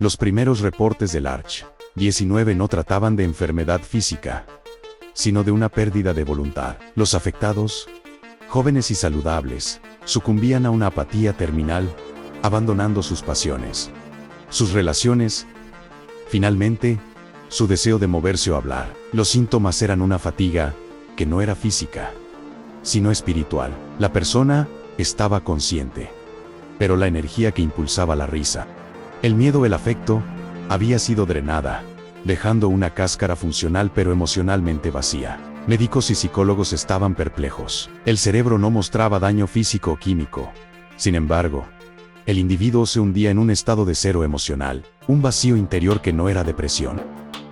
Los primeros reportes del ARCH-19 no trataban de enfermedad física, sino de una pérdida de voluntad. Los afectados, jóvenes y saludables, sucumbían a una apatía terminal, abandonando sus pasiones, sus relaciones, finalmente, su deseo de moverse o hablar. Los síntomas eran una fatiga que no era física, sino espiritual. La persona estaba consciente, pero la energía que impulsaba la risa, el miedo, el afecto, había sido drenada, dejando una cáscara funcional pero emocionalmente vacía. Médicos y psicólogos estaban perplejos. El cerebro no mostraba daño físico o químico. Sin embargo, el individuo se hundía en un estado de cero emocional, un vacío interior que no era depresión,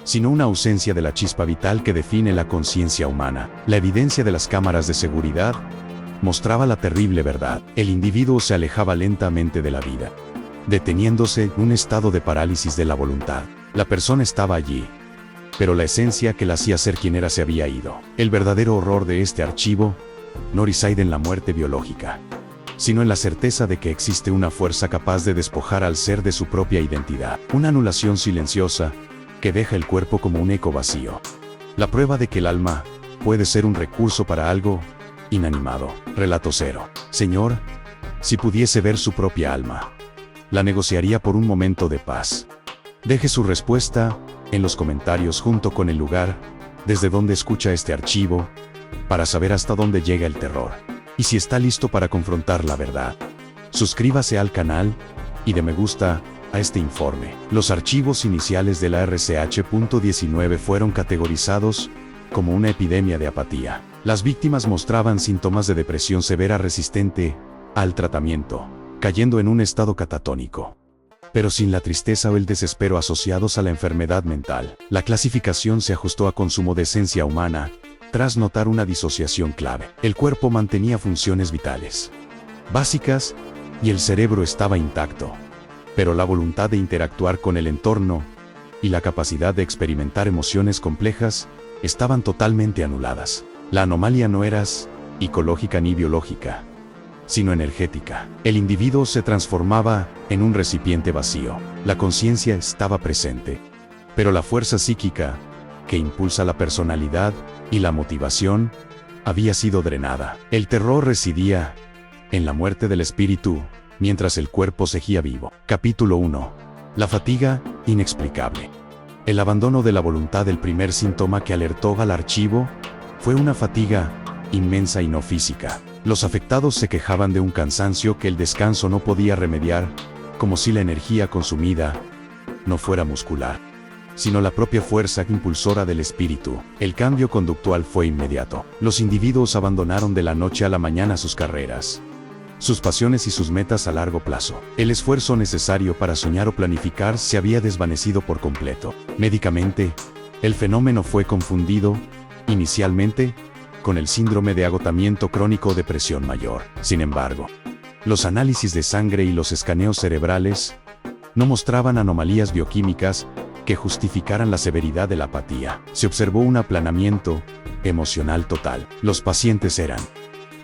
sino una ausencia de la chispa vital que define la conciencia humana. La evidencia de las cámaras de seguridad mostraba la terrible verdad. El individuo se alejaba lentamente de la vida, deteniéndose en un estado de parálisis de la voluntad. La persona estaba allí, pero la esencia que la hacía ser quien era se había ido. El verdadero horror de este archivo no reside en la muerte biológica, sino en la certeza de que existe una fuerza capaz de despojar al ser de su propia identidad. Una anulación silenciosa que deja el cuerpo como un eco vacío. La prueba de que el alma puede ser un recurso para algo inanimado. Relato 0. Señor, si pudiese ver su propia alma, la negociaría por un momento de paz. Deje su respuesta en los comentarios junto con el lugar desde donde escucha este archivo, para saber hasta dónde llega el terror, y si está listo para confrontar la verdad. Suscríbase al canal y de me gusta a este informe. Los archivos iniciales de la RCH.19 fueron categorizados como una epidemia de apatía. Las víctimas mostraban síntomas de depresión severa resistente al tratamiento, cayendo en un estado catatónico, pero sin la tristeza o el desespero asociados a la enfermedad mental. La clasificación se ajustó a consumo de esencia humana, tras notar una disociación clave. El cuerpo mantenía funciones vitales básicas y el cerebro estaba intacto, pero la voluntad de interactuar con el entorno y la capacidad de experimentar emociones complejas estaban totalmente anuladas. La anomalía no era psicológica ni biológica, sino energética. El individuo se transformaba en un recipiente vacío. La conciencia estaba presente, pero la fuerza psíquica, que impulsa la personalidad y la motivación, había sido drenada. El terror residía en la muerte del espíritu, mientras el cuerpo seguía vivo. Capítulo 1. La fatiga inexplicable. El abandono de la voluntad. El primer síntoma que alertó al archivo fue una fatiga inmensa y no física. Los afectados se quejaban de un cansancio que el descanso no podía remediar, como si la energía consumida no fuera muscular, sino la propia fuerza impulsora del espíritu. El cambio conductual fue inmediato. Los individuos abandonaron de la noche a la mañana sus carreras, sus pasiones y sus metas a largo plazo. El esfuerzo necesario para soñar o planificar se había desvanecido por completo. Médicamente, el fenómeno fue confundido, inicialmente, con el síndrome de agotamiento crónico o depresión mayor. Sin embargo, los análisis de sangre y los escaneos cerebrales no mostraban anomalías bioquímicas que justificaran la severidad de la apatía. Se observó un aplanamiento emocional total. Los pacientes eran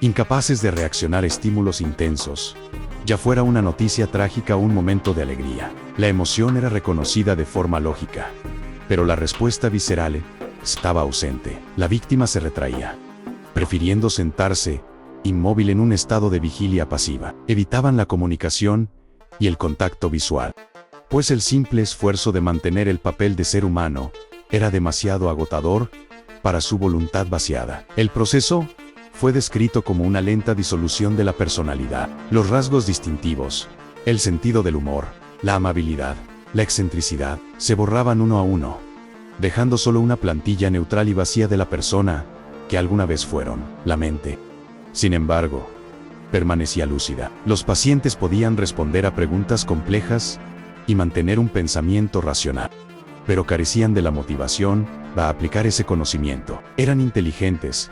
incapaces de reaccionar a estímulos intensos, ya fuera una noticia trágica o un momento de alegría. La emoción era reconocida de forma lógica, pero la respuesta visceral estaba ausente. La víctima se retraía, prefiriendo sentarse, inmóvil en un estado de vigilia pasiva. Evitaban la comunicación y el contacto visual, pues el simple esfuerzo de mantener el papel de ser humano era demasiado agotador para su voluntad vaciada. El proceso fue descrito como una lenta disolución de la personalidad. Los rasgos distintivos, el sentido del humor, la amabilidad, la excentricidad, se borraban uno a uno, dejando solo una plantilla neutral y vacía de la persona que alguna vez fueron. La mente, sin embargo, permanecía lúcida. Los pacientes podían responder a preguntas complejas y mantener un pensamiento racional, pero carecían de la motivación para aplicar ese conocimiento. Eran inteligentes,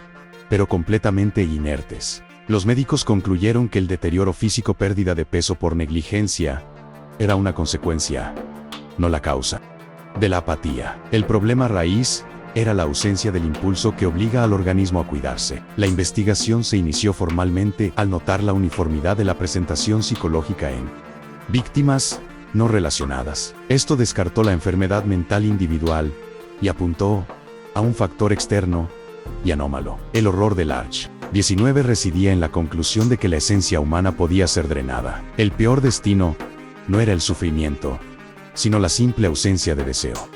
pero completamente inertes. Los médicos concluyeron que el deterioro físico, pérdida de peso por negligencia, era una consecuencia, no la causa, de la apatía. El problema raíz era la ausencia del impulso que obliga al organismo a cuidarse. La investigación se inició formalmente al notar la uniformidad de la presentación psicológica en víctimas no relacionadas. Esto descartó la enfermedad mental individual y apuntó a un factor externo y anómalo, el horror del Arch 19 residía en la conclusión de que la esencia humana podía ser drenada. El peor destino no era el sufrimiento, sino la simple ausencia de deseo.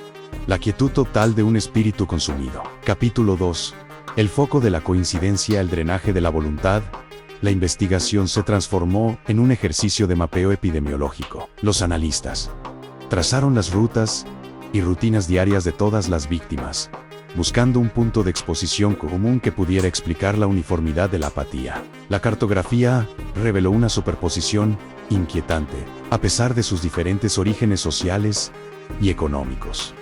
La quietud total de un espíritu consumido. Capítulo 2. El foco de la coincidencia, el drenaje de la voluntad. La investigación se transformó en un ejercicio de mapeo epidemiológico. Los analistas trazaron las rutas y rutinas diarias de todas las víctimas, buscando un punto de exposición común que pudiera explicar la uniformidad de la apatía. La cartografía reveló una superposición inquietante, a pesar de sus diferentes orígenes sociales y económicos.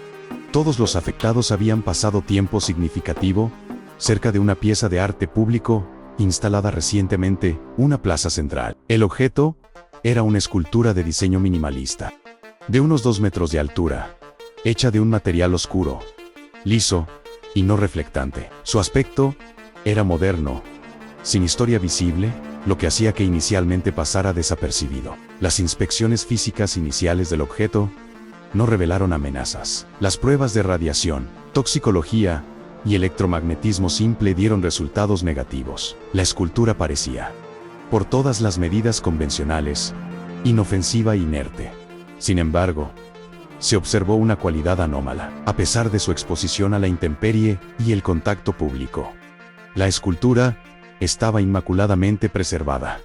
Todos los afectados habían pasado tiempo significativo cerca de una pieza de arte público instalada recientemente, una plaza central. El objeto era una escultura de diseño minimalista, de unos 2 metros de altura, hecha de un material oscuro, liso y no reflectante. Su aspecto era moderno, sin historia visible, lo que hacía que inicialmente pasara desapercibido. Las inspecciones físicas iniciales del objeto no revelaron amenazas. Las pruebas de radiación, toxicología y electromagnetismo simple dieron resultados negativos. La escultura parecía, por todas las medidas convencionales, inofensiva e inerte. Sin embargo, se observó una cualidad anómala, a pesar de su exposición a la intemperie y el contacto público. La escultura estaba inmaculadamente preservada,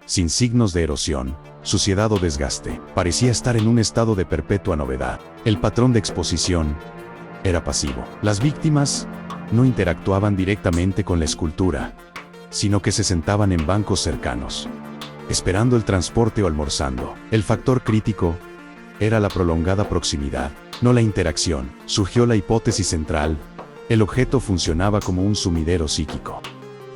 sin signos de erosión, suciedad o desgaste. Parecía estar en un estado de perpetua novedad. El patrón de exposición era pasivo. Las víctimas no interactuaban directamente con la escultura, sino que se sentaban en bancos cercanos, esperando el transporte o almorzando. El factor crítico era la prolongada proximidad, no la interacción. Surgió la hipótesis central: el objeto funcionaba como un sumidero psíquico,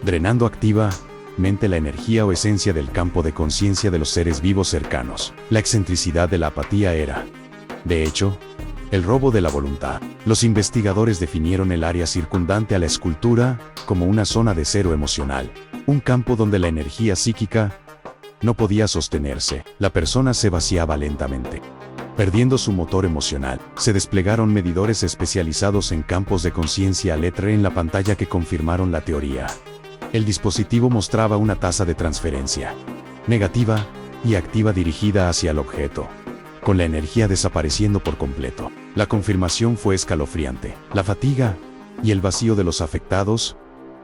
drenando activamente la energía o esencia del campo de conciencia de los seres vivos cercanos. La excentricidad de la apatía era, de hecho, el robo de la voluntad. Los investigadores definieron el área circundante a la escultura como una zona de cero emocional, un campo donde la energía psíquica no podía sostenerse. La persona se vaciaba lentamente, perdiendo su motor emocional. Se desplegaron medidores especializados en campos de conciencia letra en la pantalla que confirmaron la teoría. El dispositivo mostraba una tasa de transferencia negativa y activa dirigida hacia el objeto, con la energía desapareciendo por completo. La confirmación fue escalofriante. La fatiga y el vacío de los afectados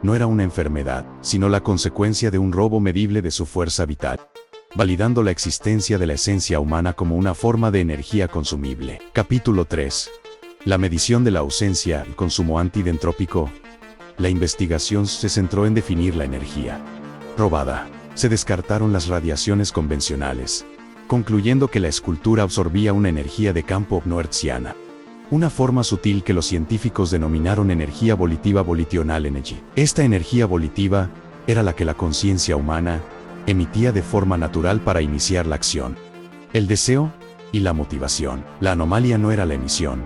no era una enfermedad, sino la consecuencia de un robo medible de su fuerza vital, validando la existencia de la esencia humana como una forma de energía consumible. Capítulo 3. La medición de la ausencia, el consumo antidentrópico. La investigación se centró en definir la energía robada. Se descartaron las radiaciones convencionales, concluyendo que la escultura absorbía una energía de campo no hertziana, una forma sutil que los científicos denominaron energía volitiva, volitional energy. Esta energía volitiva era la que la conciencia humana emitía de forma natural para iniciar la acción, el deseo y la motivación. La anomalía no era la emisión,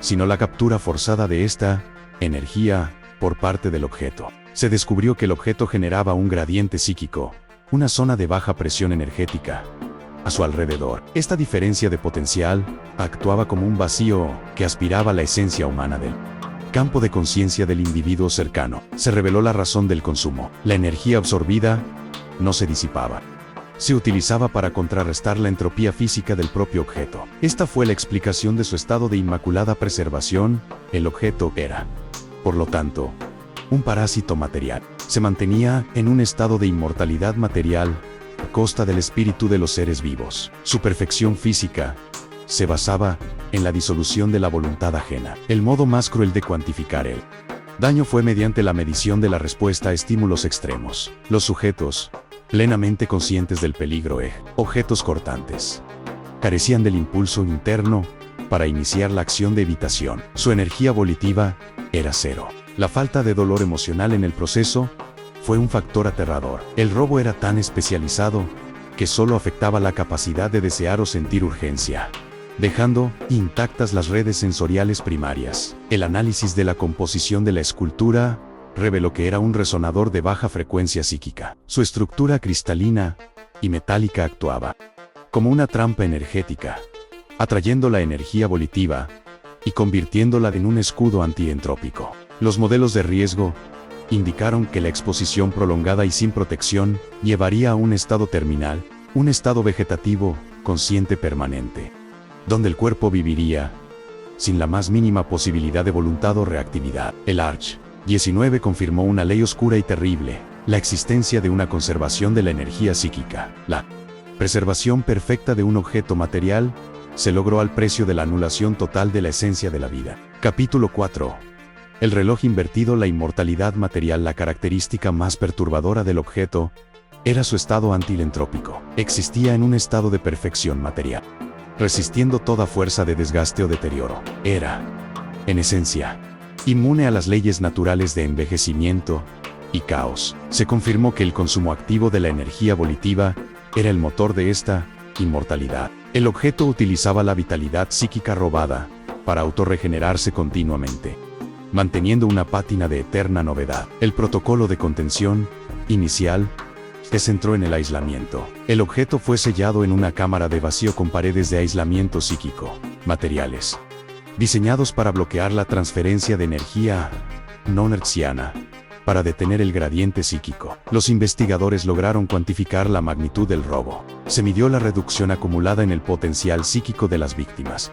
sino la captura forzada de esta energía por parte del objeto. Se descubrió que el objeto generaba un gradiente psíquico, una zona de baja presión energética a su alrededor. Esta diferencia de potencial actuaba como un vacío que aspiraba la esencia humana del campo de conciencia del individuo cercano. Se reveló la razón del consumo. La energía absorbida no se disipaba, se utilizaba para contrarrestar la entropía física del propio objeto. Esta fue la explicación de su estado de inmaculada preservación. El objeto era, por lo tanto, un parásito material. Se mantenía en un estado de inmortalidad material a costa del espíritu de los seres vivos. Su perfección física se basaba en la disolución de la voluntad ajena. El modo más cruel de cuantificar el daño fue mediante la medición de la respuesta a estímulos extremos. Los sujetos, plenamente conscientes del peligro objetos cortantes, carecían del impulso interno para iniciar la acción de evitación. Su energía volitiva era cero. La falta de dolor emocional en el proceso fue un factor aterrador. El robo era tan especializado que solo afectaba la capacidad de desear o sentir urgencia, dejando intactas las redes sensoriales primarias. El análisis de la composición de la escultura reveló que era un resonador de baja frecuencia psíquica. Su estructura cristalina y metálica actuaba como una trampa energética, atrayendo la energía volitiva y convirtiéndola en un escudo antientrópico. Los modelos de riesgo indicaron que la exposición prolongada y sin protección llevaría a un estado terminal, un estado vegetativo consciente permanente, donde el cuerpo viviría sin la más mínima posibilidad de voluntad o reactividad. El Arch 19 confirmó una ley oscura y terrible, la existencia de una conservación de la energía psíquica. La preservación perfecta de un objeto material se logró al precio de la anulación total de la esencia de la vida. Capítulo 4. El reloj invertido. La inmortalidad material. La característica más perturbadora del objeto era su estado antilentrópico. Existía en un estado de perfección material, resistiendo toda fuerza de desgaste o deterioro. Era, en esencia, inmune a las leyes naturales de envejecimiento y caos. Se confirmó que el consumo activo de la energía volitiva era el motor de esta inmortalidad. El objeto utilizaba la vitalidad psíquica robada para autorregenerarse continuamente, manteniendo una pátina de eterna novedad. El protocolo de contención inicial se centró en el aislamiento. El objeto fue sellado en una cámara de vacío con paredes de aislamiento psíquico, materiales diseñados para bloquear la transferencia de energía no hertziana, para detener el gradiente psíquico. Los investigadores lograron cuantificar la magnitud del robo. Se midió la reducción acumulada en el potencial psíquico de las víctimas,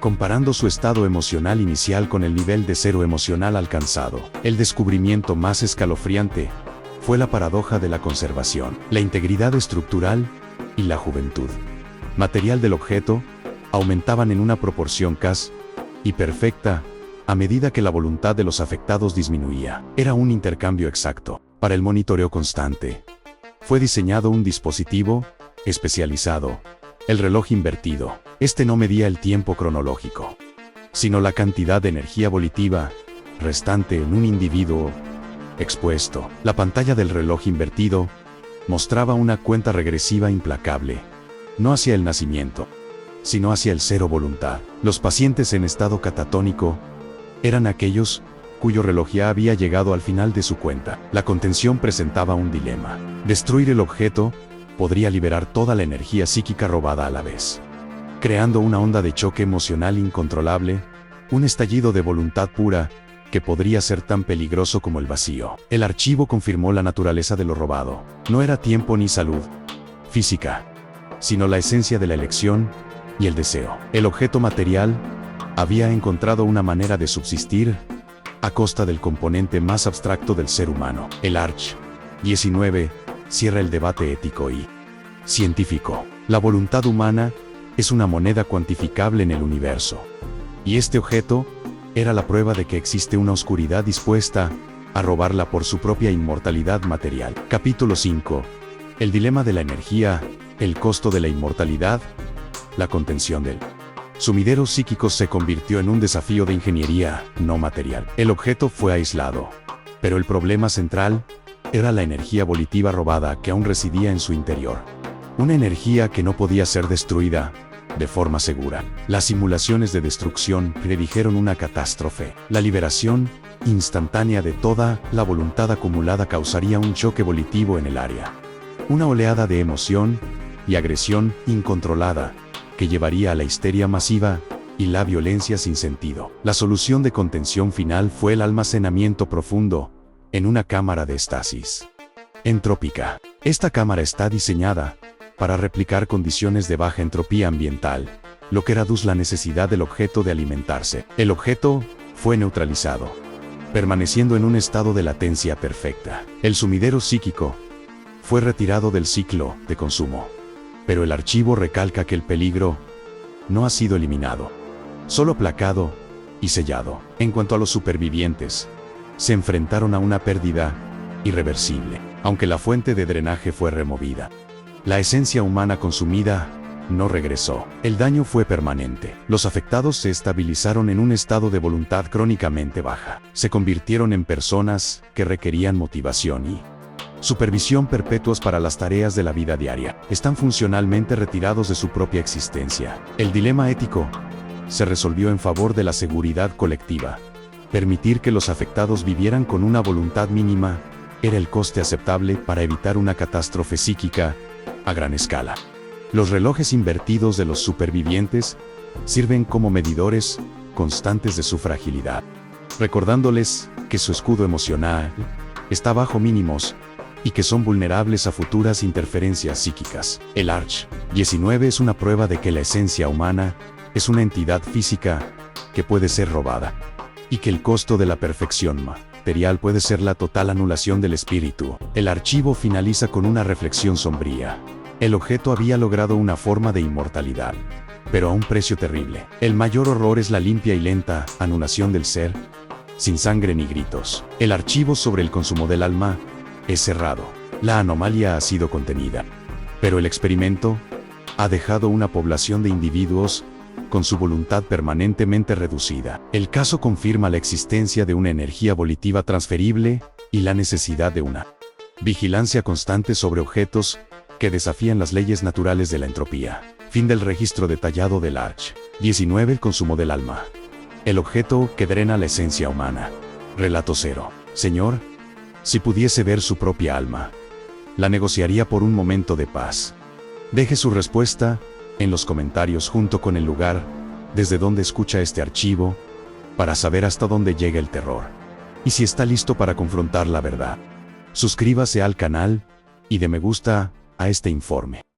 comparando su estado emocional inicial con el nivel de cero emocional alcanzado. El descubrimiento más escalofriante fue la paradoja de la conservación. La integridad estructural y la juventud material del objeto aumentaban en una proporción casi perfecta a medida que la voluntad de los afectados disminuía. Era un intercambio exacto. Para el monitoreo constante, fue diseñado un dispositivo especializado, el reloj invertido. Este no medía el tiempo cronológico, sino la cantidad de energía volitiva restante en un individuo expuesto. La pantalla del reloj invertido mostraba una cuenta regresiva implacable, no hacia el nacimiento, sino hacia el cero voluntad. Los pacientes en estado catatónico eran aquellos cuyo reloj ya había llegado al final de su cuenta. La contención presentaba un dilema. Destruir el objeto podría liberar toda la energía psíquica robada a la vez, creando una onda de choque emocional incontrolable, un estallido de voluntad pura que podría ser tan peligroso como el vacío. El archivo confirmó la naturaleza de lo robado. No era tiempo ni salud física, sino la esencia de la elección y el deseo. El objeto material había encontrado una manera de subsistir a costa del componente más abstracto del ser humano. El Arch 19 cierra el debate ético y científico. La voluntad humana es una moneda cuantificable en el universo, y este objeto era la prueba de que existe una oscuridad dispuesta a robarla por su propia inmortalidad material. Capítulo 5. El dilema de la energía, el costo de la inmortalidad, la contención del sumidero psíquico se convirtió en un desafío de ingeniería no material. El objeto fue aislado, pero el problema central era la energía volitiva robada que aún residía en su interior. Una energía que no podía ser destruida de forma segura. Las simulaciones de destrucción predijeron una catástrofe. La liberación instantánea de toda la voluntad acumulada causaría un choque volitivo en el área, una oleada de emoción y agresión incontrolada que llevaría a la histeria masiva y la violencia sin sentido. La solución de contención final fue el almacenamiento profundo en una cámara de estasis entrópica. Esta cámara está diseñada para replicar condiciones de baja entropía ambiental, lo que reduce la necesidad del objeto de alimentarse. El objeto fue neutralizado, permaneciendo en un estado de latencia perfecta. El sumidero psíquico fue retirado del ciclo de consumo, pero el archivo recalca que el peligro no ha sido eliminado, solo aplacado y sellado. En cuanto a los supervivientes, se enfrentaron a una pérdida irreversible. Aunque la fuente de drenaje fue removida, la esencia humana consumida no regresó. El daño fue permanente. Los afectados se estabilizaron en un estado de voluntad crónicamente baja. Se convirtieron en personas que requerían motivación y supervisión perpetuos para las tareas de la vida diaria. Están funcionalmente retirados de su propia existencia. El dilema ético se resolvió en favor de la seguridad colectiva. Permitir que los afectados vivieran con una voluntad mínima era el coste aceptable para evitar una catástrofe psíquica a gran escala. Los relojes invertidos de los supervivientes sirven como medidores constantes de su fragilidad, recordándoles que su escudo emocional está bajo mínimos y que son vulnerables a futuras interferencias psíquicas. El Arch 19 es una prueba de que la esencia humana es una entidad física que puede ser robada, y que el costo de la perfección material puede ser la total anulación del espíritu. El archivo finaliza con una reflexión sombría. El objeto había logrado una forma de inmortalidad, pero a un precio terrible. El mayor horror es la limpia y lenta anulación del ser, sin sangre ni gritos. El archivo sobre el consumo del alma es cerrado. La anomalía ha sido contenida, pero el experimento ha dejado una población de individuos con su voluntad permanentemente reducida. El caso confirma la existencia de una energía volitiva transferible y la necesidad de una vigilancia constante sobre objetos que desafían las leyes naturales de la entropía. Fin del registro detallado del Arch 19. El consumo del alma. El objeto que drena la esencia humana. Relato 0. Señor, si pudiese ver su propia alma, la negociaría por un momento de paz. Deje su respuesta en los comentarios junto con el lugar desde donde escucha este archivo, para saber hasta dónde llega el terror, y si está listo para confrontar la verdad. Suscríbase al canal y dé me gusta a este informe.